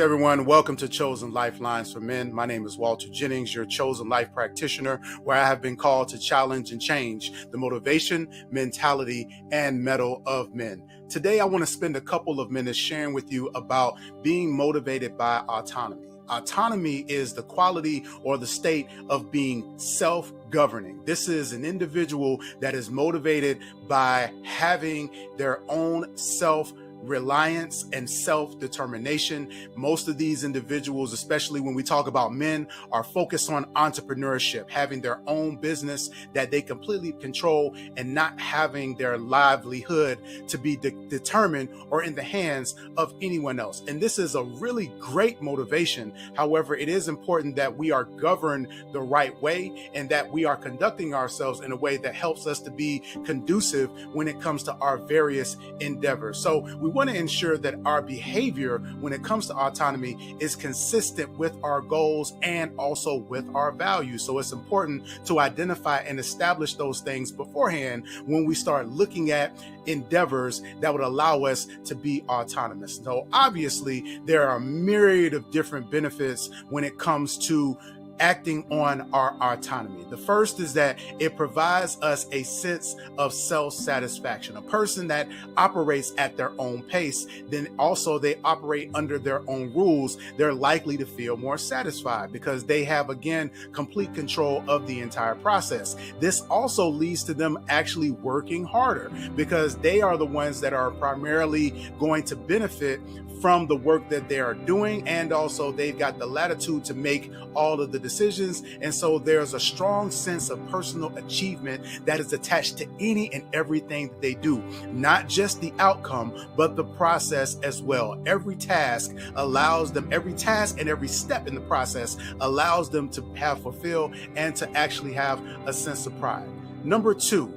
everyone. Welcome to Chosen Lifelines for Men. My name is Walter Jennings, your chosen life practitioner, where I have been called to challenge and change the motivation, mentality, and mettle of men. Today, I want to spend a couple of minutes sharing with you about being motivated by autonomy. Autonomy is the quality or the state of being self-governing. This is an individual that is motivated by having their own self-reliance and self-determination. Most of these individuals, especially when we talk about men, are focused on entrepreneurship, having their own business that they completely control and not having their livelihood to be determined or in the hands of anyone else. And this is a really great motivation. However, it is important that we are governed the right way and that we are conducting ourselves in a way that helps us to be conducive when it comes to our various endeavors. So we want to ensure that our behavior when it comes to autonomy is consistent with our goals and also with our values. So it's important to identify and establish those things beforehand when we start looking at endeavors that would allow us to be autonomous. So obviously, there are a myriad of different benefits when it comes to acting on our autonomy. The first is that it provides us a sense of self-satisfaction. A person that operates at their own pace, then also they operate under their own rules, they're likely to feel more satisfied because they have, again, complete control of the entire process. This also leads to them actually working harder because they are the ones that are primarily going to benefit from the work that they are doing, and also they've got the latitude to make all of the decisions. And so there's a strong sense of personal achievement that is attached to any and everything that they do, not just the outcome, but the process as well. Every task and every step in the process allows them to have fulfilled and to actually have a sense of pride. Number two,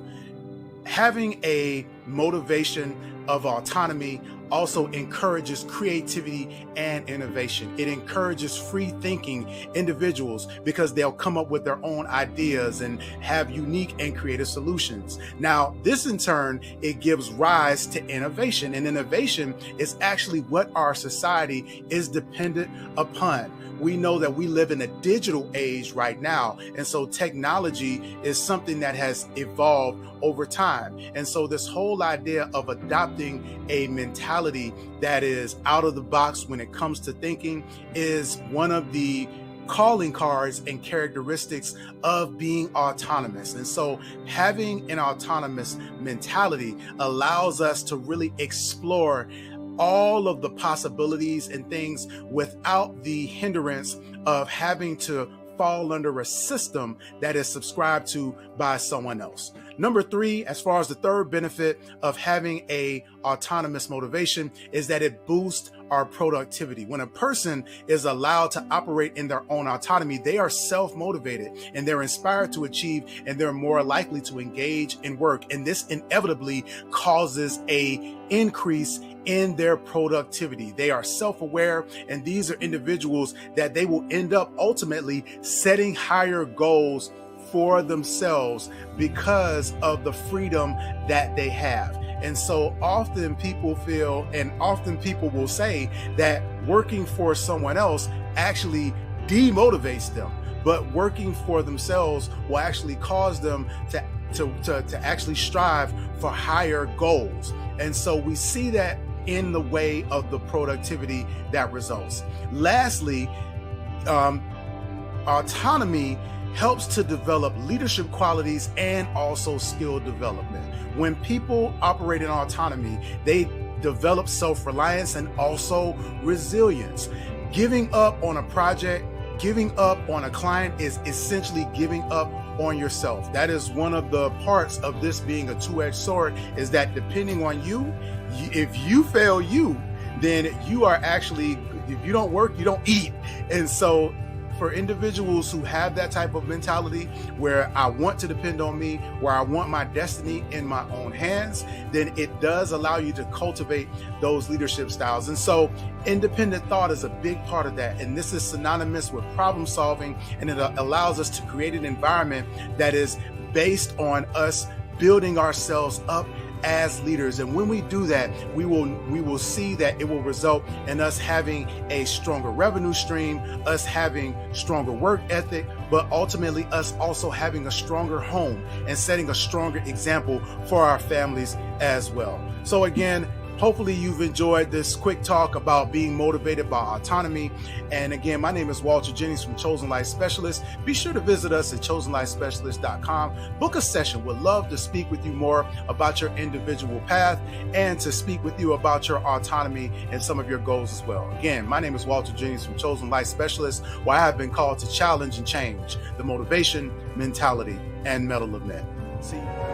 having a motivation of autonomy also encourages creativity and innovation. It encourages free thinking individuals because they'll come up with their own ideas and have unique and creative solutions. Now, this in turn, it gives rise to innovation, and innovation is actually what our society is dependent upon. We know that we live in a digital age right now, and so technology is something that has evolved over time. And so this whole idea of adopting a mentality that is out of the box when it comes to thinking is one of the calling cards and characteristics of being autonomous. And so having an autonomous mentality allows us to really explore all of the possibilities and things without the hindrance of having to fall under a system that is subscribed to by someone else. Number three, as far as the third benefit of having a autonomous motivation, is that it boosts our productivity. When a person is allowed to operate in their own autonomy, they are self-motivated and they're inspired to achieve, and they're more likely to engage in work. And this inevitably causes an increase in their productivity. They are self-aware, and these are individuals that they will end up ultimately setting higher goals for themselves because of the freedom that they have. And so often people will say that working for someone else actually demotivates them, but working for themselves will actually cause them to actually strive for higher goals. And so we see that in the way of the productivity that results. Lastly, autonomy helps to develop leadership qualities and also skill development. When people operate in autonomy, they develop self-reliance and also resilience. Giving up on a project, giving up on a client is essentially giving up on yourself. That is one of the parts of this being a two-edged sword, is that depending on you, if you fail then you are actually, if you don't work, you don't eat. And so for individuals who have that type of mentality where I want to depend on me, where I want my destiny in my own hands, then it does allow you to cultivate those leadership styles. And so independent thought is a big part of that. And this is synonymous with problem solving, and it allows us to create an environment that is based on us building ourselves up as leaders. And when we do that, we will see that it will result in us having a stronger revenue stream, us having stronger work ethic, but ultimately us also having a stronger home and setting a stronger example for our families as well. So again, hopefully you've enjoyed this quick talk about being motivated by autonomy. And again, my name is Walter Jennings from Chosen Life Specialist. Be sure to visit us at chosenlifespecialist.com. Book a session. Would love to speak with you more about your individual path and to speak with you about your autonomy and some of your goals as well. Again, my name is Walter Jennings from Chosen Life Specialist, where I have been called to challenge and change the motivation, mentality, and mettle of men. See you.